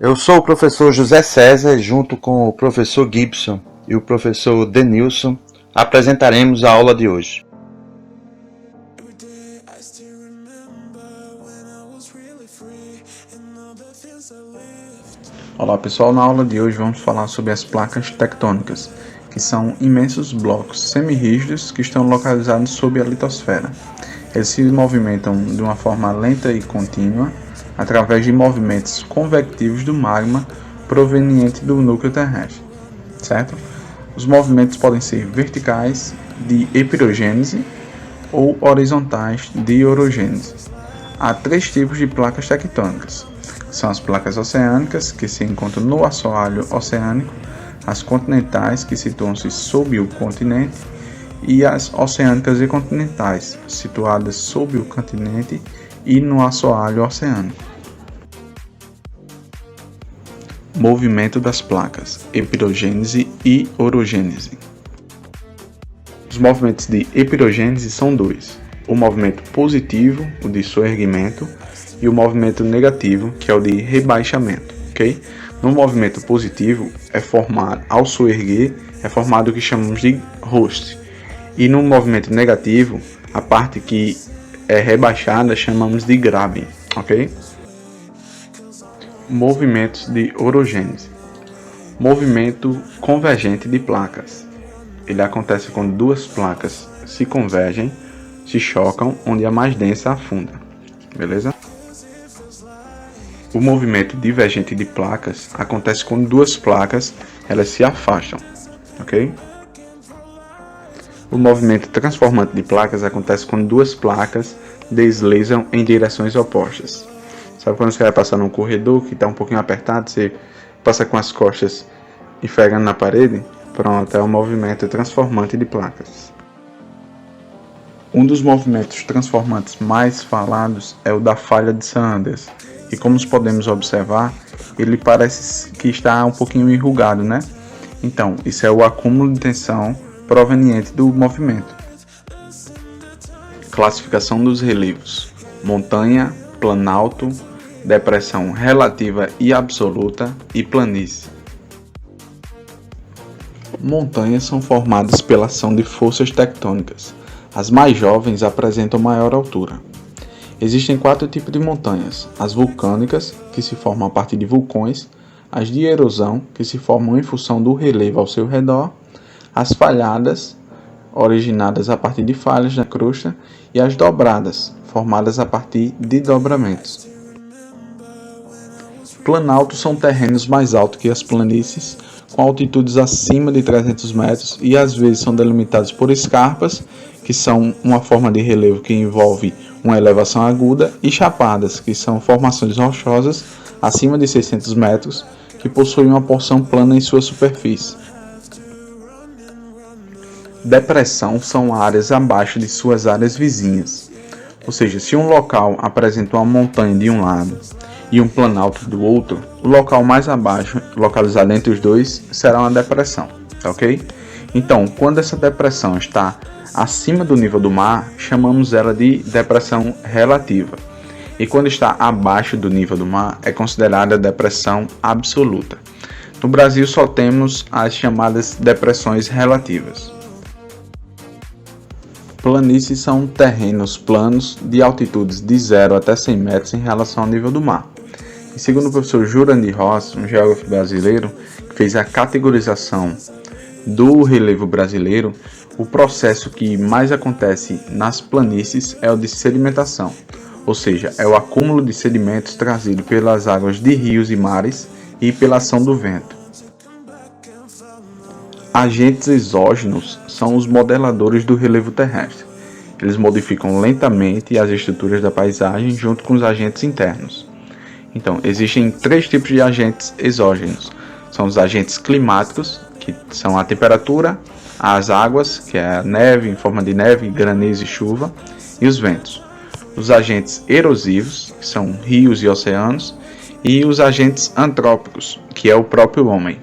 Eu sou o professor José César, junto com o professor Gibson e o professor Denilson, apresentaremos a aula de hoje. Olá pessoal, na aula de hoje vamos falar sobre as placas tectônicas, que são imensos blocos semirrígidos que estão localizados sob a litosfera. Eles se movimentam de uma forma lenta e contínua, através de movimentos convectivos do magma proveniente do núcleo terrestre, certo? Os movimentos podem ser verticais, de epirogênese, ou horizontais, de orogênese. Há três tipos de placas tectônicas. São as placas oceânicas, que se encontram no assoalho oceânico, as continentais, que situam-se sob o continente, e as oceânicas e continentais, situadas sob o continente e no assoalho oceânico. Movimento das placas, epirogênese e orogênese. Os movimentos de epirogênese são dois: o movimento positivo, o de soerguimento, e o movimento negativo, que é o de rebaixamento, ok? No movimento positivo, ao soerguer, é formado o que chamamos de host. E no movimento negativo, a parte que é rebaixada chamamos de graben, ok? Movimentos de orogênese. Movimento convergente de placas. Ele acontece quando duas placas se convergem, se chocam, onde a mais densa afunda, beleza? O movimento divergente de placas acontece quando duas placas elas se afastam, ok? O movimento transformante de placas acontece quando duas placas deslizam em direções opostas. Sabe quando você vai passar num corredor que está um pouquinho apertado, você passa com as costas enferrando na parede? Pronto, é o movimento transformante de placas. Um dos movimentos transformantes mais falados é o da falha de Sanders. E como podemos observar, ele parece que está um pouquinho enrugado, né? Então, isso é o acúmulo de tensão proveniente do movimento. Classificação dos relevos: montanha, planalto, depressão relativa e absoluta e planície. Montanhas são formadas pela ação de forças tectônicas. As mais jovens apresentam maior altura. Existem quatro tipos de montanhas: as vulcânicas, que se formam a partir de vulcões, as de erosão, que se formam em função do relevo ao seu redor, as falhadas, originadas a partir de falhas na crosta, e as dobradas, formadas a partir de dobramentos. Planaltos são terrenos mais altos que as planícies, com altitudes acima de 300 metros e às vezes são delimitados por escarpas, que são uma forma de relevo que envolve uma elevação aguda, e chapadas, que são formações rochosas acima de 600 metros, que possuem uma porção plana em sua superfície. Depressão são áreas abaixo de suas áreas vizinhas, ou seja, se um local apresenta uma montanha de um lado e um planalto do outro, o local mais abaixo, localizado entre os dois, será uma depressão, ok? Então, quando essa depressão está acima do nível do mar, chamamos ela de depressão relativa. E quando está abaixo do nível do mar, é considerada depressão absoluta. No Brasil só temos as chamadas depressões relativas. Planícies são terrenos planos de altitudes de 0 até 100 metros em relação ao nível do mar. E segundo o professor Jurandir Rossi, um geógrafo brasileiro, que fez a categorização do relevo brasileiro, o processo que mais acontece nas planícies é o de sedimentação, ou seja, é o acúmulo de sedimentos trazido pelas águas de rios e mares e pela ação do vento. Agentes exógenos são os modeladores do relevo terrestre. Eles modificam lentamente as estruturas da paisagem junto com os agentes internos. Então, existem três tipos de agentes exógenos. São os agentes climáticos, que são a temperatura, as águas, que é a neve em forma de neve, granizo e chuva, e os ventos. Os agentes erosivos, que são rios e oceanos, e os agentes antrópicos, que é o próprio homem.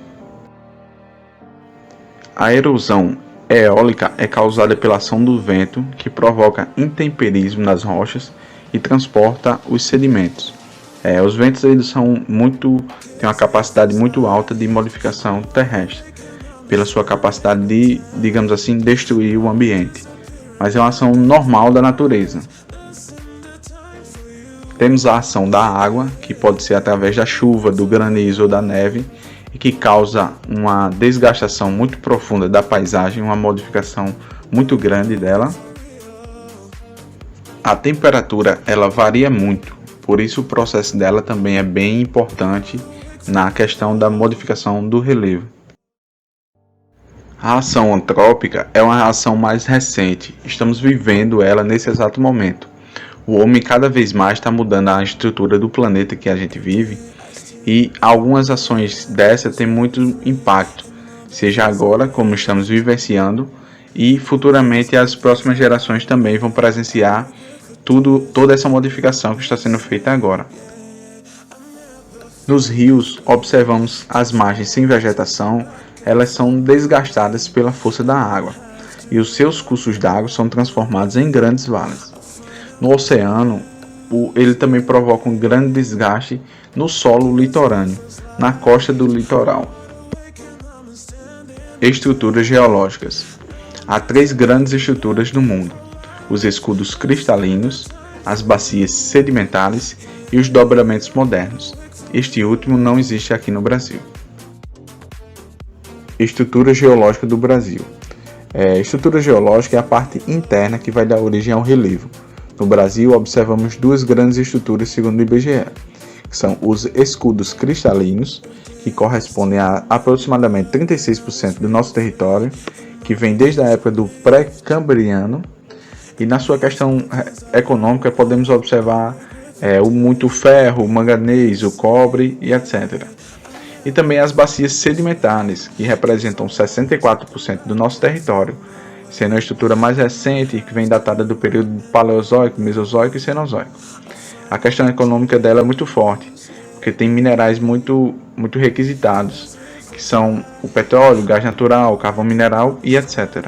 A erosão eólica é causada pela ação do vento, que provoca intemperismo nas rochas e transporta os sedimentos. Os ventos eles têm uma capacidade muito alta de modificação terrestre, pela sua capacidade de, digamos assim, destruir o ambiente. Mas é uma ação normal da natureza. Temos a ação da água, que pode ser através da chuva, do granizo ou da neve, e que causa uma desgastação muito profunda da paisagem, uma modificação muito grande dela. A temperatura ela varia muito, por isso o processo dela também é bem importante na questão da modificação do relevo. A ação antrópica é uma ação mais recente, estamos vivendo ela nesse exato momento. O homem cada vez mais está mudando a estrutura do planeta que a gente vive e algumas ações dessa têm muito impacto, seja agora, como estamos vivenciando, e futuramente as próximas gerações também vão presenciar toda essa modificação que está sendo feita agora. Nos rios, observamos as margens sem vegetação, elas são desgastadas pela força da água, e os seus cursos d'água são transformados em grandes vales. No oceano, ele também provoca um grande desgaste no solo litorâneo, na costa do litoral. Estruturas geológicas. Há 3 grandes estruturas no mundo: os escudos cristalinos, as bacias sedimentares e os dobramentos modernos. Este último não existe aqui no Brasil. Estrutura geológica do Brasil. Estrutura geológica é a parte interna que vai dar origem ao relevo. No Brasil, observamos 2 grandes estruturas segundo o IBGE, que são os escudos cristalinos, que correspondem a aproximadamente 36% do nosso território, que vem desde a época do pré-cambriano, e na sua questão econômica podemos observar muito ferro, o manganês, o cobre e etc. E também as bacias sedimentares, que representam 64% do nosso território, sendo a estrutura mais recente, que vem datada do período paleozoico, mesozoico e cenozoico. A questão econômica dela é muito forte, porque tem minerais muito requisitados, que são o petróleo, o gás natural, o carvão mineral e etc.